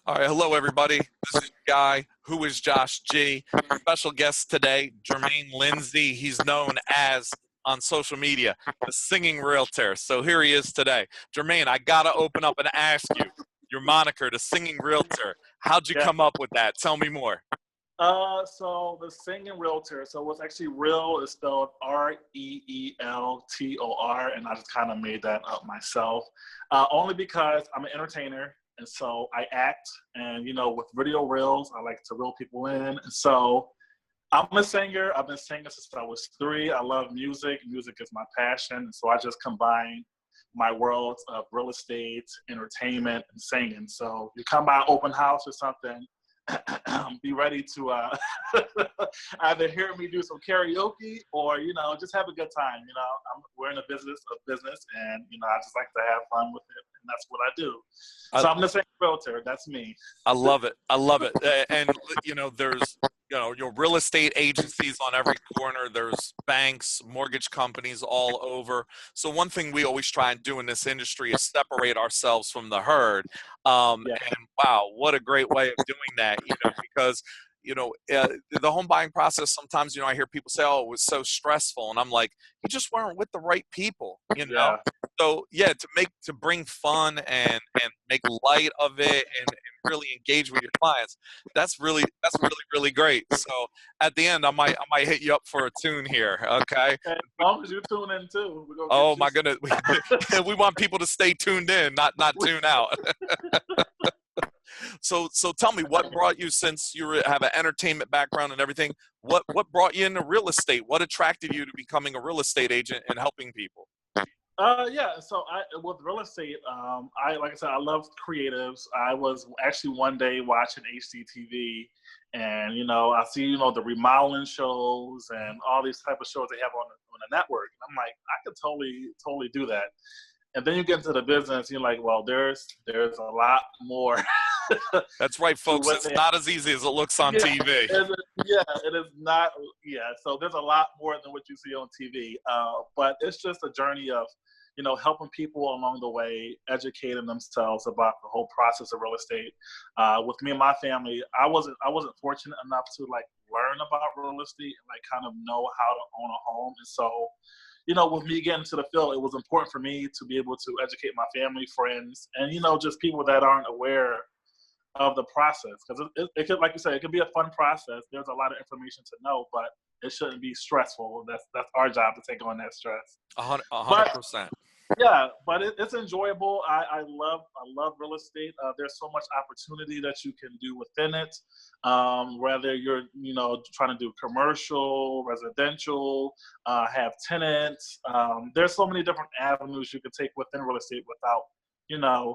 All right, hello everybody. This is your guy who is Josh G. Special guest today, Jermaine Lindsey. He's known as on social media the singing realtor. So here he is today. Jermaine, I gotta open up and ask you your moniker, the singing realtor. How'd you Yeah. come up with that? Tell me more. So the singing realtor. So what's actually real is spelled Reeltor, and I just kind of made that up myself. Only because I'm an entertainer, and so I act. And with video reels, I like to reel people in. And so I'm a singer. I've been singing since I was 3. I love music. Music is my passion. And so I just combine my worlds of real estate, entertainment, and singing. So you come by an open house or something, be ready to either hear me do some karaoke or just have a good time. We're in a business, and I just like to have fun with it, and that's what I do. So I'm the same realtor. That's me. I love it. I love it. And there's your real estate agencies on every corner. There's banks, mortgage companies all over. So one thing we always try and do in this industry is separate ourselves from the herd. Yeah. And wow, what a great way of doing that, because the home buying process, sometimes, I hear people say, oh, it was so stressful. And I'm like, you just weren't with the right people, Yeah. So yeah, to bring fun and make light of it and really engage with your clients, that's really, really great. So at the end, I might hit you up for a tune here. Okay. As long as you tune in too, we're gonna Oh get my you. goodness. We want people to stay tuned in, not tune out. So tell me, what brought you, since have an entertainment background and everything, what brought you into real estate? What attracted you to becoming a real estate agent and helping people? Yeah. So with real estate, like I said, I love creatives. I was actually one day watching HGTV, and I see the remodeling shows and all these type of shows they have on the network. And I'm like, I could totally do that. And then you get into the business, you're like, well, there's a lot more. That's right, folks. It's not as easy as it looks on TV. It is not. Yeah, so there's a lot more than what you see on TV. But it's just a journey of, helping people along the way, educating themselves about the whole process of real estate. With me and my family, I wasn't fortunate enough to learn about real estate and kind of know how to own a home. And so, with me getting to the field, it was important for me to be able to educate my family, friends, and just people that aren't aware of the process, because it could, like you said, it could be a fun process. There's a lot of information to know, but it shouldn't be stressful. That's our job, to take on that stress. 100%. Yeah, but it's enjoyable. I love real estate. There's so much opportunity that you can do within it. Whether you're trying to do commercial, residential, have tenants. There's so many different avenues you can take within real estate without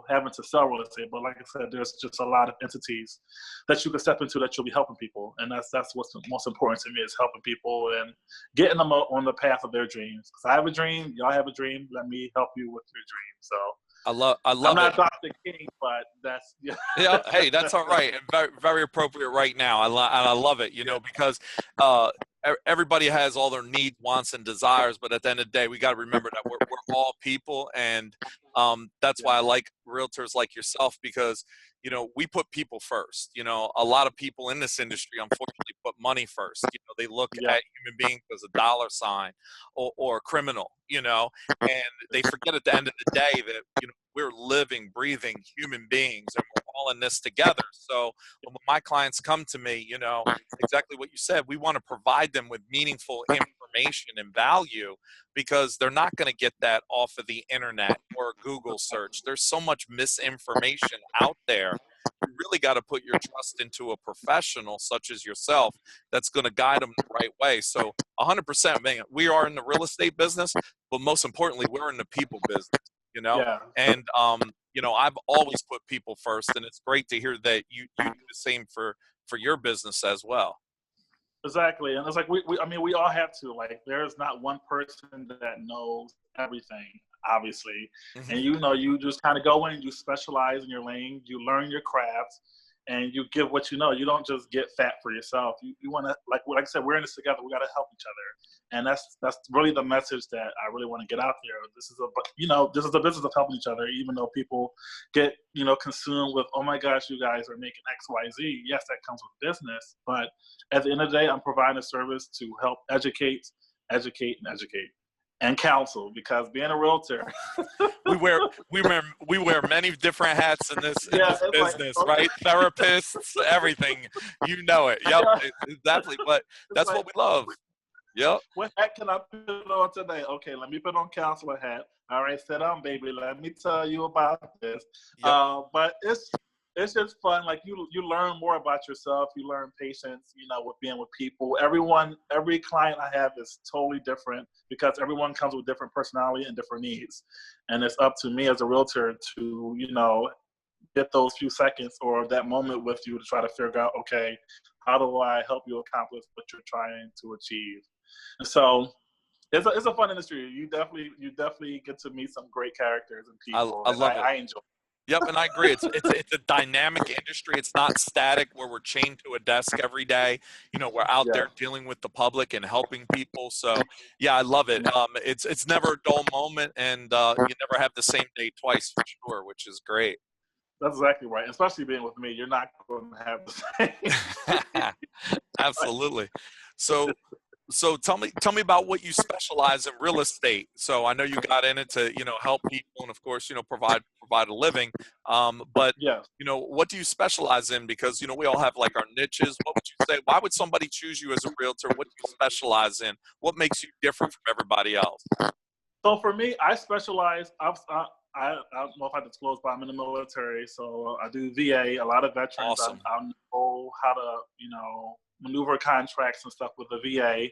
having to sell real estate. But like I said, there's just a lot of entities that you can step into that you'll be helping people. And that's what's most important to me, is helping people and getting them on the path of their dreams. Because I have a dream, y'all have a dream. Let me help you with your dream. So I love I'm not it. Dr. King, but that's Yeah. Hey, that's all right, and very, very appropriate right now. And I love it, because everybody has all their needs, wants, and desires. But at the end of the day, we got to remember that we're all people, and that's why I like realtors like yourself, because we put people first. A lot of people in this industry, unfortunately, put money first. They look at human beings as a dollar sign or a criminal. And they forget at the end of the day that we're living, breathing human beings, and we're all in this together. So when my clients come to me, exactly what you said, we want to provide them with meaningful information and value, because they're not going to get that off of the internet or a Google search. There's so much misinformation out there. You really got to put your trust into a professional such as yourself that's going to guide them the right way. So 100%, man, we are in the real estate business, but most importantly, we're in the people business, Yeah. and I've always put people first, and it's great to hear that you do the same for your business as well. Exactly. And it's like we all have to. There's not one person that knows everything, obviously. Mm-hmm. And you just kind of go in, you specialize in your lane, you learn your craft, and you give what you know. You don't just get fat for yourself. You want to, like I said, we're in this together. We got to help each other, and that's really the message that I really want to get out there. This is a business of helping each other. Even though people get consumed with, oh my gosh, you guys are making X, Y, Z. Yes, that comes with business, but at the end of the day, I'm providing a service to help educate, and counsel, because being a realtor, we wear many different hats in this business, like, right? Therapists, everything, you know it. Yep, yeah, exactly. But that's like, what we love. Yep. what hat can I put on today? Okay, let me put on counselor hat. All right, sit down, baby. Let me tell you about this. Yep. But it's just fun. Like you learn more about yourself. You learn patience, with being with people. Every client I have is totally different because everyone comes with different personality and different needs. And it's up to me as a realtor to, get those few seconds or that moment with you to try to figure out, okay, how do I help you accomplish what you're trying to achieve? And so it's a fun industry. You definitely get to meet some great characters and people. I love it. I enjoy it. Yep, and I agree. It's a dynamic industry. It's not static where we're chained to a desk every day. We're out Yeah. there dealing with the public and helping people. So yeah, I love it. It's never a dull moment, and you never have the same day twice for sure, which is great. That's exactly right. Especially being with me, you're not going to have the same. Absolutely. So tell me about what you specialize in real estate. So I know you got in it to help people and of course provide a living. But Yes. what do you specialize in? Because we all have like our niches. What would you say? Why would somebody choose you as a realtor? What do you specialize in? What makes you different from everybody else? So for me, I specialize. I don't know if I disclose, but I'm in the military, so I do VA. A lot of veterans. Awesome. I know how to maneuver contracts and stuff with the VA,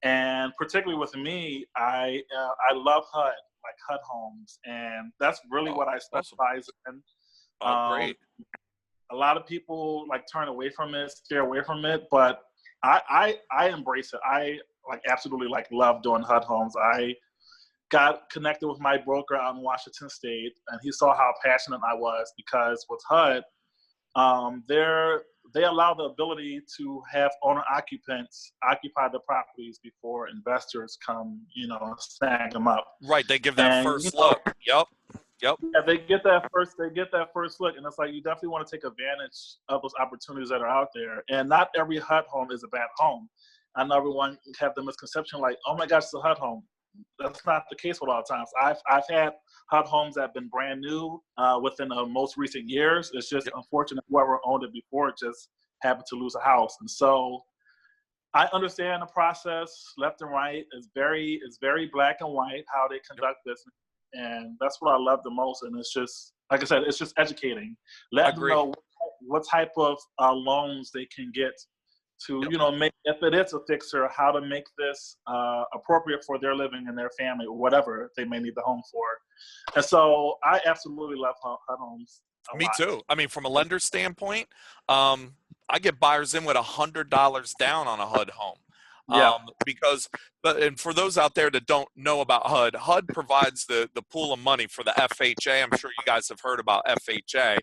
and particularly with me, I love HUD, like HUD homes, and that's really what I specialize in. Great. A lot of people turn away from it, stay away from it, but I embrace it. I absolutely love doing HUD homes. I got connected with my broker out in Washington State, and he saw how passionate I was because with HUD, they allow the ability to have owner-occupants occupy the properties before investors come, snag them up. Right, they give that first look. Yep. Yeah, they get that first look, and it's like you definitely want to take advantage of those opportunities that are out there. And not every HUD home is a bad home. I know everyone have the misconception oh my gosh, it's a HUD home. That's not the case with all times. I've had HUD homes that have been brand new within the most recent years. It's just unfortunate whoever owned it before just happened to lose a house. And so I understand the process left and right. It's very black and white how they conduct business. And that's what I love the most. And it's just, like I said, it's just educating. Let them know what type of loans they can get to, make, if it is a fixer, how to make this appropriate for their living and their family or whatever they may need the home for. And so I absolutely love HUD homes. Me too. I mean, from a lender standpoint, I get buyers in with $100 down on a HUD home. And for those out there that don't know about HUD provides the pool of money for the FHA. I'm sure you guys have heard about FHA.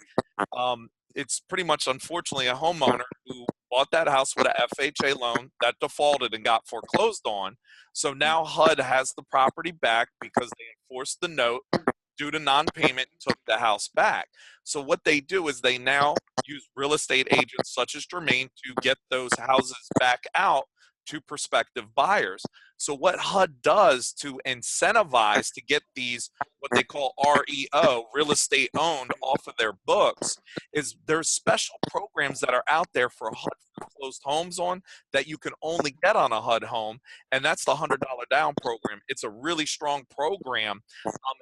It's pretty much, unfortunately, a homeowner who bought that house with a FHA loan that defaulted and got foreclosed on. So now HUD has the property back because they enforced the note due to non-payment and took the house back. So what they do is they now use real estate agents such as Jermaine to get those houses back out to prospective buyers. So what HUD does to incentivize to get these, what they call REO, real estate owned, off of their books, is there's special programs that are out there for HUD foreclosed homes on that you can only get on a HUD home, and that's the $100 down program. It's a really strong program.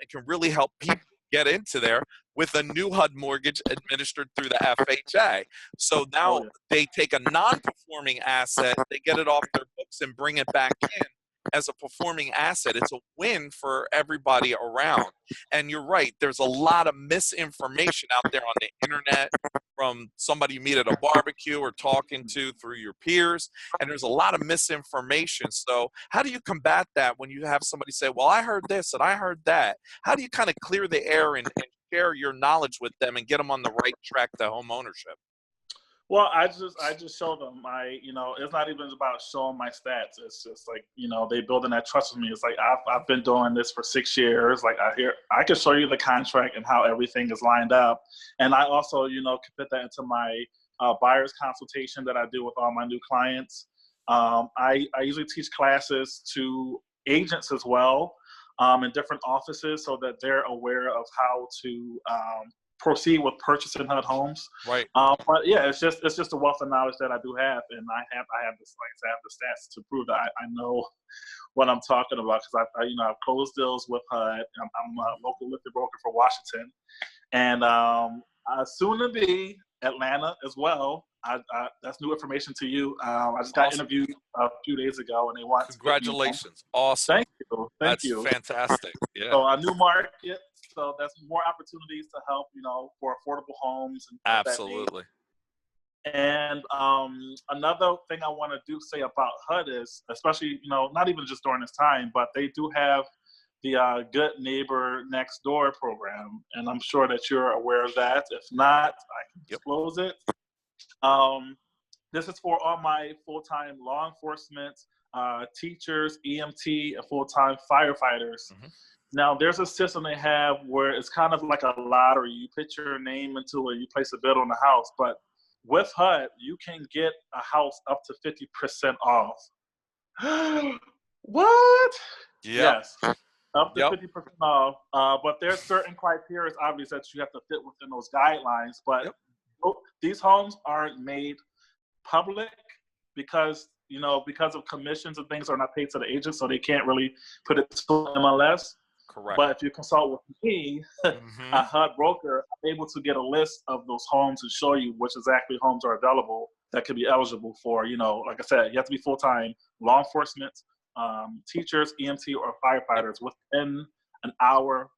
It can really help people get into there with a new HUD mortgage administered through the FHA. So now they take a non-performing asset, they get it off their books and bring it back in as a performing asset. It's a win for everybody around. And you're right, there's a lot of misinformation out there on the internet from somebody you meet at a barbecue or talking to through your peers, and there's a lot of misinformation. So how do you combat that when you have somebody say, well, I heard this and I heard that? How do you kind of clear the air and share your knowledge with them and get them on the right track to home ownership? Well, I just show them it's not even about showing my stats. It's just like, they building that trust with me. It's like, I've been doing this for 6 years. Like I can show you the contract and how everything is lined up. And I also, can put that into my buyer's consultation that I do with all my new clients. I usually teach classes to agents as well, in different offices, so that they're aware of how to proceed with purchasing HUD homes. Right. But yeah, it's just a wealth of knowledge that I do have, and I have this, like I have the stats to prove that I know what I'm talking about, because I've closed deals with HUD. I'm a local listed broker for Washington, and soon to be Atlanta as well. That's new information to you. I just got interviewed a few days ago, and they want Congratulations. Awesome. Thank you. That's fantastic. Yeah. So a new market. So that's more opportunities to help, for affordable homes and absolutely. And another thing I want to say about HUD is, especially, not even just during this time, but they do have the Good Neighbor Next Door program, and I'm sure that you're aware of that. If not, I can disclose it. This is for all my full-time law enforcement, teachers, EMT, and full-time firefighters. Mm-hmm. Now, there's a system they have where it's kind of like a lottery. You put your name into it, you place a bid on the house. But with HUD, you can get a house up to 50% off. What? Yep. Yes, up to 50% off. But there's certain criteria, obviously, that you have to fit within those guidelines. But these homes aren't made public because of commissions and things are not paid to the agent, so they can't really put it to MLS. Correct. But if you consult with me, mm-hmm. a HUD broker, I'm able to get a list of those homes and show you which exactly homes are available that could be eligible for, like I said, you have to be full-time law enforcement, teachers, EMT, or firefighters within an hour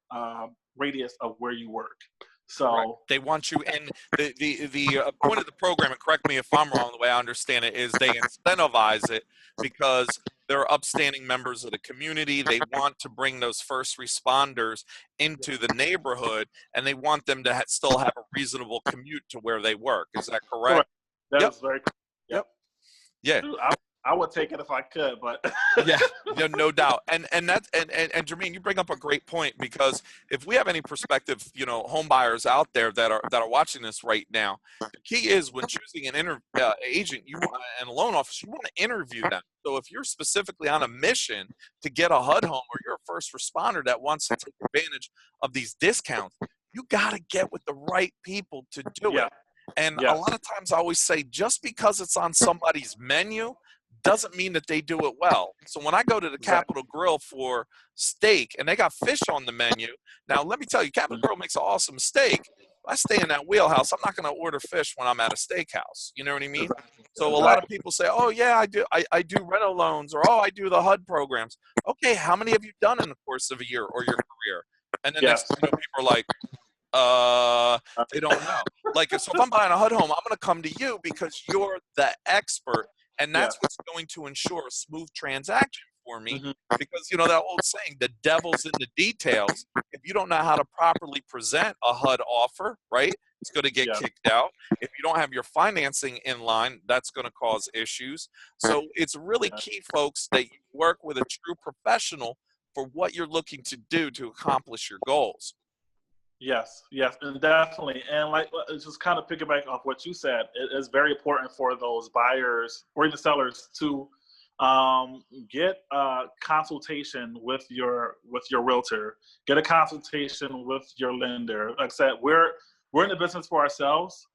radius of where you work. So right. They want you, and the point of the program, and correct me if I'm wrong, the way I understand it, is they incentivize it because they're upstanding members of the community. They want to bring those first responders into the neighborhood, and they want them to still have a reasonable commute to where they work. Is that correct? That is very correct. Yep. Yeah. Dude, I would take it if I could, but yeah, no doubt. And Jermaine, you bring up a great point, because if we have any prospective, home buyers out there that are watching this right now, the key is when choosing an agent and a loan officer, you want to interview them. So if you're specifically on a mission to get a HUD home, or you're a first responder that wants to take advantage of these discounts, you got to get with the right people to do it. And a lot of times I always say, just because it's on somebody's menu doesn't mean that they do it well. So when I go to the Capitol Grill for steak and they got fish on the menu, now let me tell you, Capitol Grill makes an awesome steak. If I stay in that wheelhouse, I'm not going to order fish when I'm at a steakhouse. You know what I mean? So a lot of people say, oh yeah, I do rental loans, or oh, I do the HUD programs. Okay, how many have you done in the course of a year or your career? And then next thing people are like, they don't know. Like, so if I'm buying a HUD home, I'm going to come to you because you're the expert. And that's what's going to ensure a smooth transaction for me. Mm-hmm. Because, that old saying, the devil's in the details. If you don't know how to properly present a HUD offer, right, it's going to get kicked out. If you don't have your financing in line, that's going to cause issues. So it's really key, folks, that you work with a true professional for what you're looking to do to accomplish your goals. Yes, and definitely. And like, just kind of piggyback off what you said, it is very important for those buyers or even sellers to get a consultation with your realtor, get a consultation with your lender. Like I said, we're in the business for ourselves,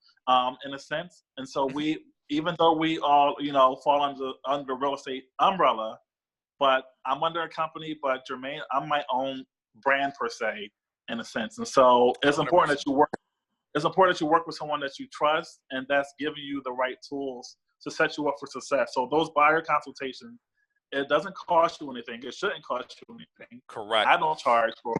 in a sense. And so even though we all, fall under real estate umbrella, but I'm under a company, but Jermaine, I'm my own brand per se, in a sense. And so it's important that you work. It's important that you work with someone that you trust and that's giving you the right tools to set you up for success. So those buyer consultations, it doesn't cost you anything. It shouldn't cost you anything. Correct. I don't charge for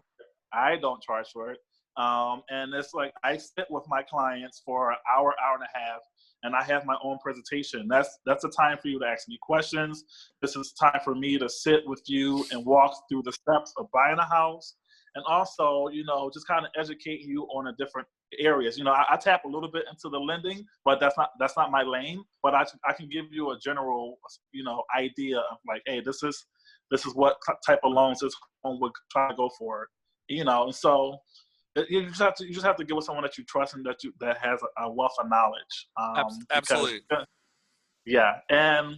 it. And it's like I sit with my clients for an hour and a half, and I have my own presentation. That's a time for you to ask me questions. This is time for me to sit with you and walk through the steps of buying a house and also, you know, just kind of educate you on the different areas. You know, I tap a little bit into the lending, but that's not my lane. But I can give you a general, you know, idea of like, hey, this is what type of loans this home would try to go for, you know. And so you just have to get with someone that you trust and that has a wealth of knowledge. Absolutely. Because, yeah, and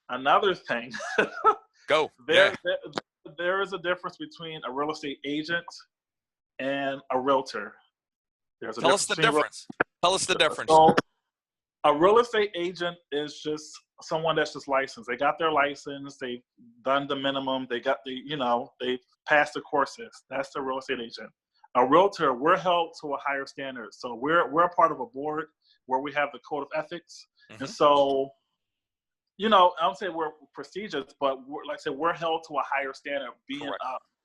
another thing, Go. there is a difference between a real estate agent and a realtor. There's a Tell us the difference. Tell us the difference. So a real estate agent is just someone that's just licensed. They got their license. They've done the minimum. They got they passed the courses. That's the real estate agent. A realtor, we're held to a higher standard. So we're a part of a board where we have the code of ethics. Mm-hmm. And so, you know, I don't say we're prestigious, but like I said, we're held to a higher standard being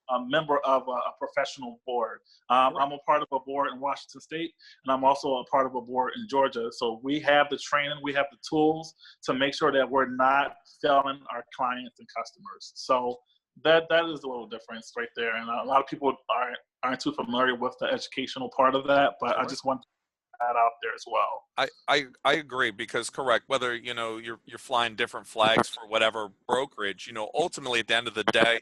a member of a professional board. I'm a part of a board in Washington State, and I'm also a part of a board in Georgia. So we have the training, we have the tools to make sure that we're not failing our clients and customers. So that is a little difference right there. And a lot of people aren't too familiar with the educational part of that, but I just want to put that out there as well. I agree, because correct, whether, you know, you're flying different flags for whatever brokerage, you know, ultimately at the end of the day,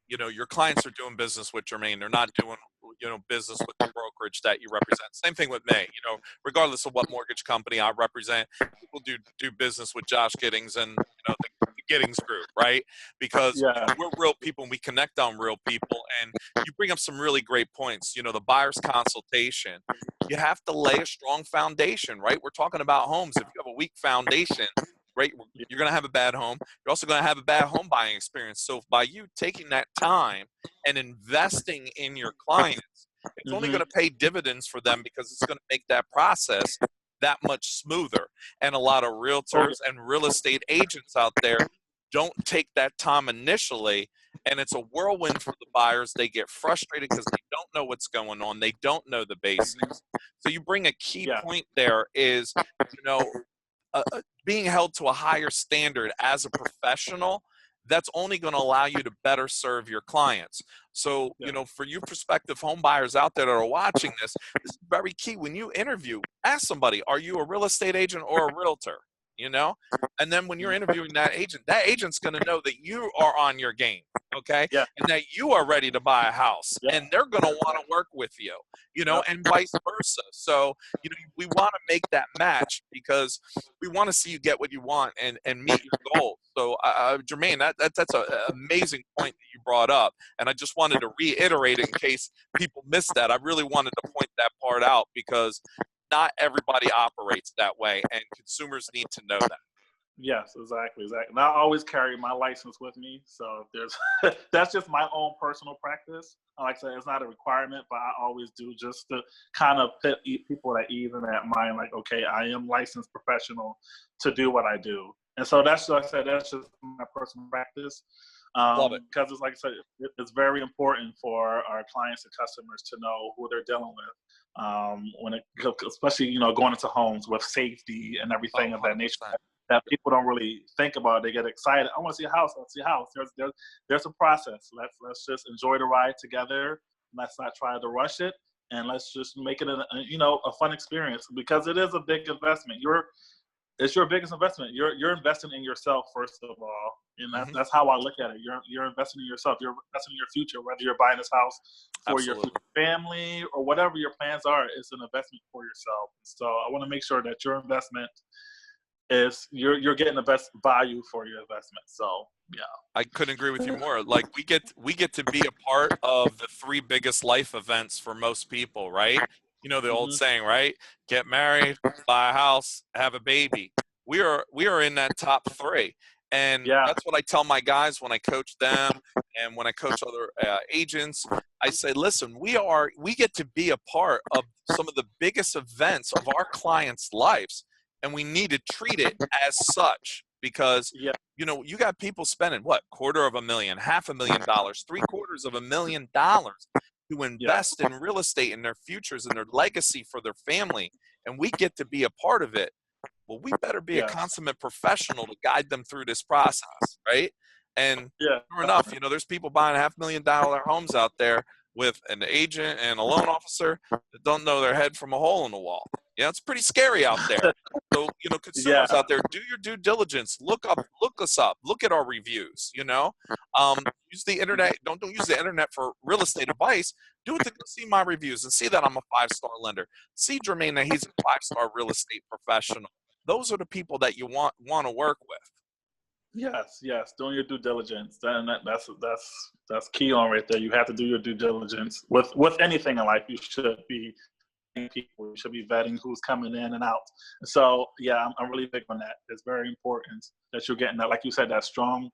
you know, your clients are doing business with Jermaine. They're not doing, you know, business with the brokerage that you represent. Same thing with me. You know, regardless of what mortgage company I represent, people do business with Josh Giddings and, you know, the Giddings Group, right? Because we're real people and we connect on real people. And you bring up some really great points. You know, the buyer's consultation. You have to lay a strong foundation, right? We're talking about homes. If you have a weak foundation, right, you're going to have a bad home. You're also going to have a bad home buying experience. So by you taking that time and investing in your clients, it's only going to pay dividends for them, because it's going to make that process that much smoother. And a lot of realtors and real estate agents out there don't take that time initially, and it's a whirlwind for the buyers. They get frustrated because they don't know what's going on. They don't know the basics. So you bring a key point there is, you know, being held to a higher standard as a professional, that's only going to allow you to better serve your clients. So, you know, for you prospective home buyers out there that are watching this is very key. When you interview, ask somebody, are you a real estate agent or a realtor? You know, and then when you're interviewing that agent's going to know that you are on your game, okay? And that you are ready to buy a house, and they're going to want to work with you, you know, and vice versa. So, you know, we want to make that match, because we want to see you get what you want and meet your goals. So, Jermaine, that's an amazing point that you brought up, and I just wanted to reiterate it in case people missed that. I really wanted to point that part out, because not everybody operates that way, and consumers need to know that. Yes, exactly. And I always carry my license with me. So there's that's just my own personal practice. Like I said, it's not a requirement, but I always do, just to kind of put people at ease and at mind, like, okay, I am licensed professional to do what I do. And so that's, like I said, that's just my personal practice. Love it. Because it's, like I said, it's very important for our clients and customers to know who they're dealing with. Especially, you know, going into homes with safety and everything of that nature that people don't really think about. They get excited. I want to see a house. I want to see a house. There's a process. Let's just enjoy the ride together. Let's not try to rush it, and let's just make it a fun experience, because it is a big investment. It's your biggest investment. You're investing in yourself, first of all, and that's how I look at it. You're investing in yourself. You're investing in your future, whether you're buying this house for your family or whatever your plans are. It's an investment for yourself. So I want to make sure that your investment is you're getting the best value for your investment. So yeah, I couldn't agree with you more. Like, we get to be a part of the 3 biggest life events for most people, right? You know the old saying, right? Get married, buy a house, have a baby. We are in that top 3. And that's what I tell my guys when I coach them and when I coach other agents. I say, listen, we get to be a part of some of the biggest events of our clients' lives, and we need to treat it as such, because you know, you got people spending what, $250,000, $500,000, $750,000 to invest in real estate in their futures and their legacy for their family, and we get to be a part of it. Well, we better be a consummate professional to guide them through this process, right? And sure enough, you know, there's people buying $500,000 homes out there with an agent and a loan officer that don't know their head from a hole in the wall. Yeah, it's pretty scary out there. So, Yeah. consumers out there, do your due diligence. Look us up. Look at our reviews. Use the internet. Don't use the internet for real estate advice. Do it to go see my reviews and see that I'm a 5-star lender. See Jermaine that he's a 5-star real estate professional. Those are the people that you want to work with. Yes, doing your due diligence. That's key on right there. You have to do your due diligence with anything in life. You should be people. You should be vetting who's coming in and out. So yeah, I'm really big on that. It's very important that you're getting that, like you said, that strong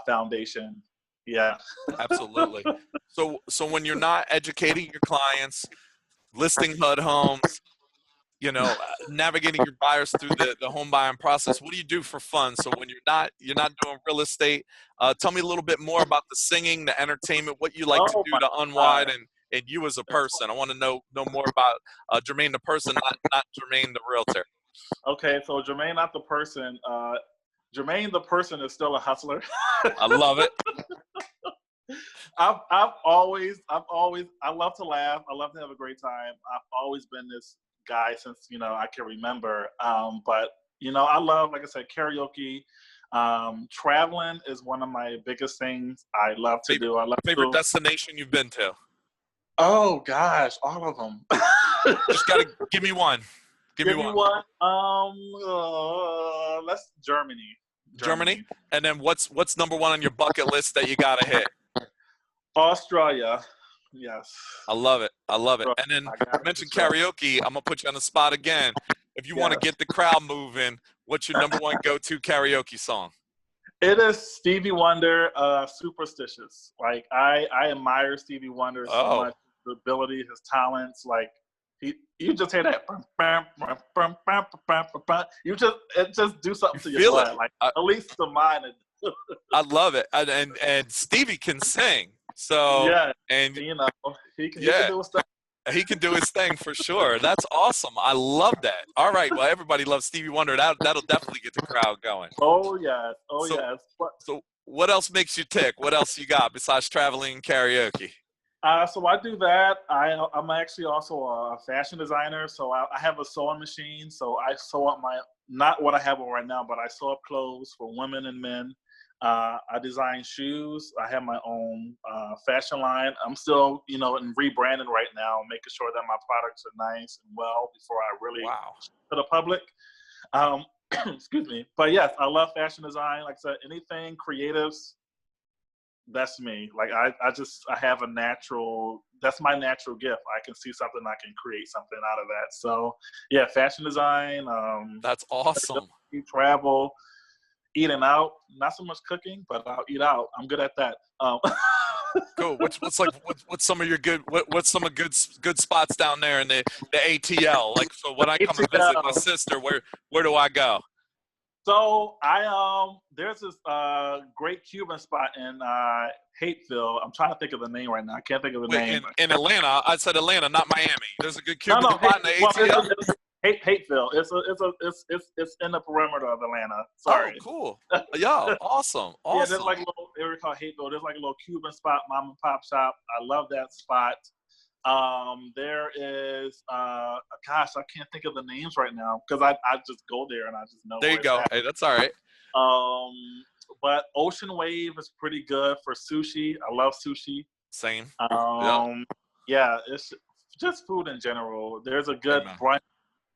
foundation. Yeah, Absolutely. So when you're not educating your clients, listing HUD homes, navigating your buyers through the home buying process, what do you do for fun? So when you're not doing real estate, tell me a little bit more about the singing, the entertainment, what you like to do to unwind, and you as a person. I want to know more about Jermaine the person, not Jermaine the realtor. Okay, so Jermaine not the person. Jermaine the person is still a hustler. I love it. I've always I love to laugh. I love to have a great time. I've always been this guy since I can remember. But I love, like I said, karaoke. Traveling is one of my biggest things I love to do. Favorite destination you've been to? Oh gosh, all of them. Just gotta give me one. Give me one. Let's Germany. Germany. And then what's number one on your bucket list that you gotta hit? Australia. Yes. I love it. And then you mentioned karaoke. I'm gonna put you on the spot again. If you want to get the crowd moving, what's your number one go-to karaoke song? It is Stevie Wonder, Superstitious. Like I admire Stevie Wonder so much. His ability, his talents. Like you just hear that. It just do something to your blood. Like at least to mine. I love it. And Stevie can sing. So yeah, and he can do his thing. He can do his thing for sure. That's awesome. I love that. All right. Well, everybody loves Stevie Wonder. That'll definitely get the crowd going. Oh yes. Yes. So what else makes you tick? What else you got besides traveling and karaoke? So I do that. I'm actually also a fashion designer. So I have a sewing machine. So I sew up not what I have on right now, but I sew up clothes for women and men. I design shoes. I have my own fashion line. I'm still, in rebranding right now, making sure that my products are nice and well before I really to the public. Excuse me. But yes, I love fashion design. Like I said, anything creatives, that's me. Like I have that's my natural gift. I can see something, I can create something out of that. So yeah, fashion design. That's awesome. Travel. Eating out, not so much cooking, but I'll eat out. I'm good at that. Cool. What's some of your what's some of good spots down there in the ATL? Like, so when I come and visit my sister, where do I go? So there's this great Cuban spot in Hateville. I'm trying to think of the name right now. I can't think of the name. In Atlanta, I said Atlanta, not Miami. There's a good Cuban spot in the ATL. Hateville. It's in the perimeter of Atlanta. Sorry. Oh, cool. Yeah, awesome. Yeah, there's like a little area called Hateville. There's like a little Cuban spot, mom and pop shop. I love that spot. There is gosh, I can't think of the names right now because I just go there and I just know. There you go. Hey, that's all right. But Ocean Wave is pretty good for sushi. I love sushi. Same. Yeah, it's just food in general. There's a good brunch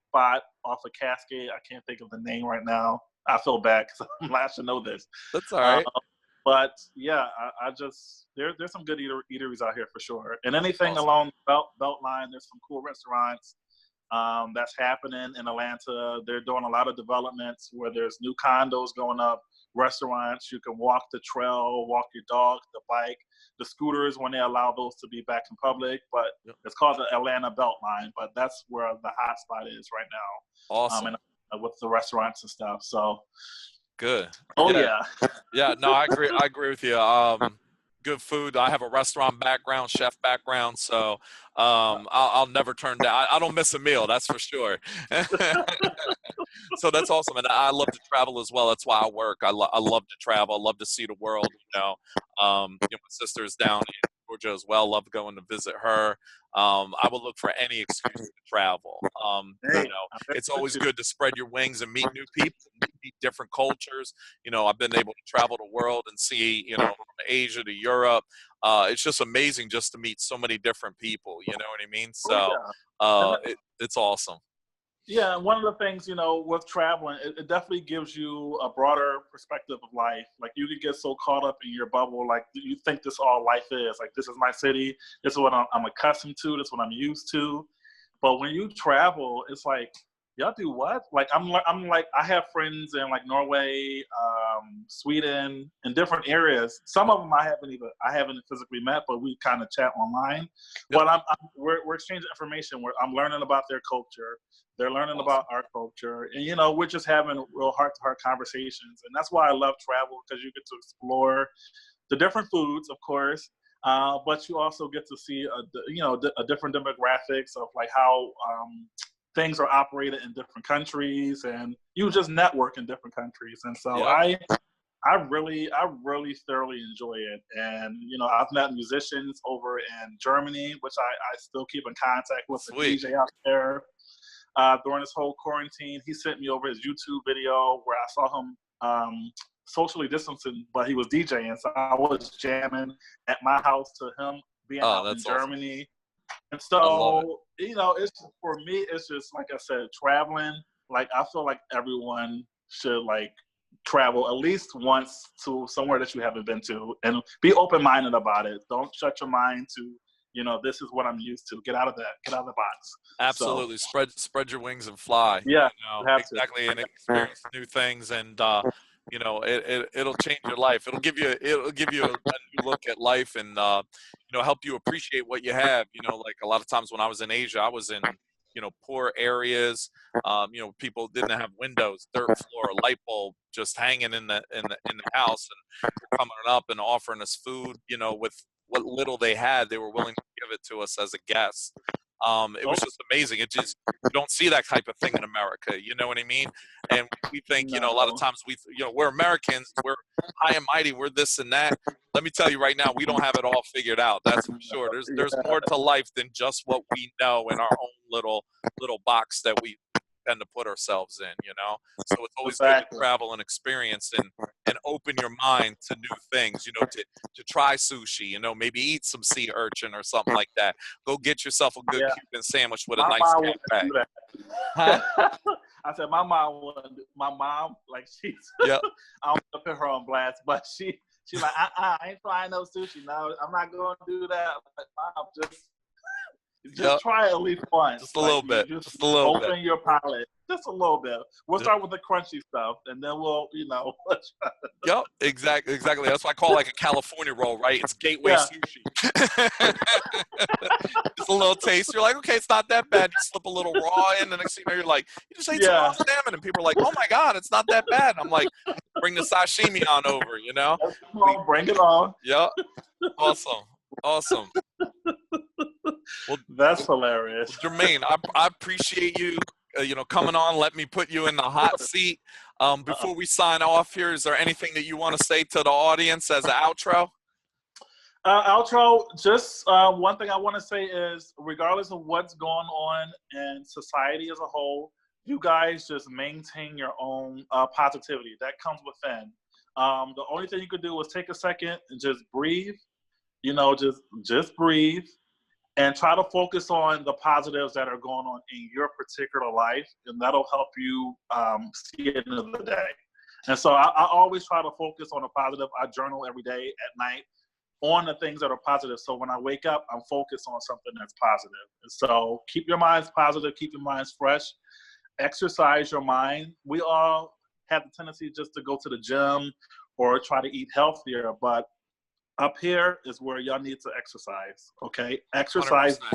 spot off of Cascade. I can't think of the name right now. I feel bad because I should know this. That's all right. But yeah, I just there's some good eateries out here for sure. And anything along the belt line, there's some cool restaurants that's happening in Atlanta. They're doing a lot of developments where there's new condos going up, restaurants. You can walk the trail, walk your dog, the bike, the scooters when they allow those to be back in public. But it's called the Atlanta Beltline. But that's where the hot spot is right now. Awesome. And with the restaurants and stuff. So good. Oh yeah. Yeah. No, I agree with you. Good food. I have a restaurant background, chef background, so I'll never turn down. I don't miss a meal, that's for sure. So that's awesome, and I love to travel as well. That's why I work. I love to travel. I love to see the world. My sister's down in Georgia as well. Love going to visit her. I will look for any excuse to travel. Hey, It's always good to spread your wings and meet new people, meet different cultures. I've been able to travel the world and see, from Asia to Europe. It's just amazing just to meet so many different people. You know what I mean? So it's awesome. Yeah, one of the things, with traveling, it definitely gives you a broader perspective of life. Like, you could get so caught up in your bubble, like, you think this all life is. Like, this is my city, this is what I'm accustomed to, this is what I'm used to. But when you travel, it's like, y'all do what? Like, I'm like, I have friends in like Norway, Sweden, in different areas. Some of them I haven't physically met, but we kind of chat online. Yep. But we're exchanging information. I'm learning about their culture. They're learning about our culture, and we're just having real heart-to-heart conversations. And that's why I love travel, because you get to explore the different foods, of course, but you also get to see a different demographics of like how things are operated in different countries, and you just network in different countries. And so yeah. I really thoroughly enjoy it. And I've met musicians over in Germany, which I still keep in contact with. Sweet. The DJ out there. During this whole quarantine, he sent me over his YouTube video where I saw him socially distancing, but he was DJing. So I was jamming at my house to him being out in Germany. Awesome. And so, it's for me, it's just, like I said, traveling. Like, I feel like everyone should like travel at least once to somewhere that you haven't been to, and be open-minded about it. Don't shut your mind to, this is what I'm used to. Get out of the box. Absolutely. So, spread your wings and fly. Yeah, exactly. And experience new things. And, it'll change your life. It'll give you a new look at life, and, help you appreciate what you have. Like a lot of times when I was in Asia, I was in, poor areas. People didn't have windows, dirt floor, a light bulb just hanging in the house, and coming up and offering us food, with what little they had, they were willing to give it to us as a guest. It was just amazing. You don't see that type of thing in America. You know what I mean? And we think, a lot of times we're Americans, we're high and mighty, we're this and that. Let me tell you right now, we don't have it all figured out. That's for sure. There's more to life than just what we know in our own little box that we tend to put ourselves in, So it's always good to travel and experience and open your mind to new things, to try sushi, maybe eat some sea urchin or something like that. Go get yourself a good Cuban sandwich with a nice cafe. Huh? I said my mom, like, she's, yep. I don't want to put her on blast, but she's like, I ain't trying no sushi. No, I'm not going to do that. But Mom, just try it at least once. Just a little bit. Just a little bit. Open your palate. Just a little bit. We'll start with the crunchy stuff, and then we'll, Yep, exactly. That's why I call it like a California roll, right? It's gateway sushi. Just a little taste. You're like, okay, it's not that bad. You slip a little raw in, and the next thing you know, you're like, you just ate some raw salmon, and people are like, oh my God, it's not that bad. I'm like, bring the sashimi on over, Come on, bring it on. Yep. Awesome. Well, that's hilarious. Jermaine, I appreciate you, coming on. Let me put you in the hot seat. Before we sign off here, is there anything that you want to say to the audience as an outro? Just one thing I want to say is, regardless of what's going on in society as a whole, you guys just maintain your own positivity. That comes within. The only thing you could do is take a second and just breathe. Just breathe. And try to focus on the positives that are going on in your particular life, and that'll help you see it in the day. And so I always try to focus on the positive. I journal every day at night on the things that are positive. So when I wake up, I'm focused on something that's positive. And so keep your minds positive, keep your minds fresh, exercise your mind. We all have the tendency just to go to the gym or try to eat healthier, but up here is where y'all need to exercise, okay? Exercise. 100%.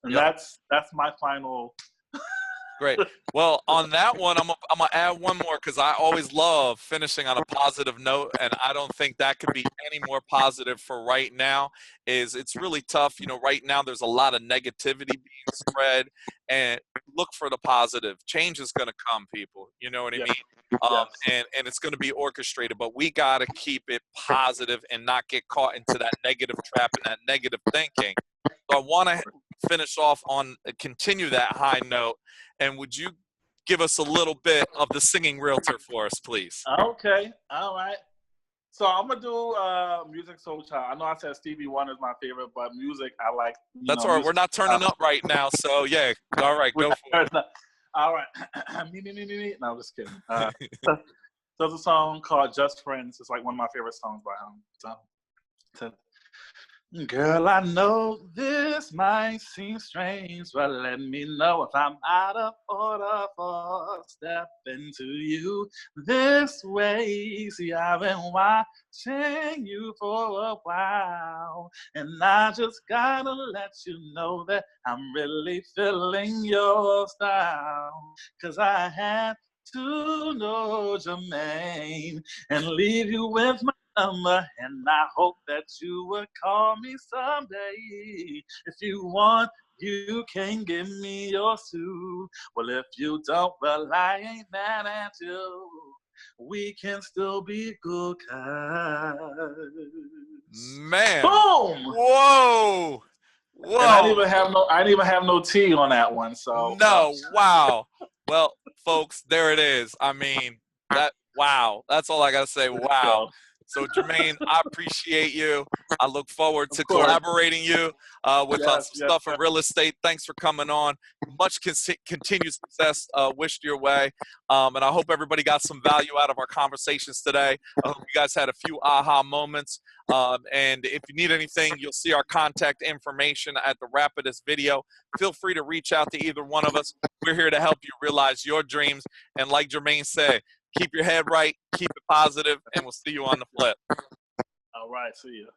And that's my final Great. Well, on that one, I'm gonna add one more because I always love finishing on a positive note, and I don't think that could be any more positive for right now. Is it's really tough. You know, right now there's a lot of negativity being spread, and look for the positive. Change is gonna come, people. You know what I Yeah. mean? Yes. And it's gonna be orchestrated, but we gotta keep it positive and not get caught into that negative trap and that negative thinking. So I want to finish off on continue that high note. And would you give us a little bit of the singing realtor for us, please? Okay. All right. So I'm gonna do music soul child. I know I said Stevie Wonder is my favorite, but music I like. That's all right. We're Music. not turning up right now, so yeah. All right, go for All right. Me. No, I'm just kidding. it. So there's a song called "Just Friends." It's like one of my favorite songs by him. So, girl, I know this might seem strange, but let me know if I'm out of order for stepping to you this way. See, I've been watching you for a while, and I just gotta let you know that I'm really feeling your style. 'Cause I had to know Jermaine and leave you with my number, and I hope that you would call me someday. If you want, you can give me yours too. Well, if you don't, well, I ain't mad at you. We can still be good guys. Man. Boom! Whoa. And I didn't Whoa. even have no tea on that one. So No. Wow. Well, folks, there it is. I mean, wow. That's all I got to say. Wow. go. So, Jermaine, I appreciate you. I look forward Of to course. collaborating you with on some Yes, stuff in real estate. Thanks for coming on. Much continued success wished your way. And I hope everybody got some value out of our conversations today. I hope you guys had a few aha moments. And if you need anything, you'll see our contact information at the wrap of this video. Feel free to reach out to either one of us. We're here to help you realize your dreams. And like Jermaine said, keep your head right, keep it positive, and we'll see you on the flip. All right, see you.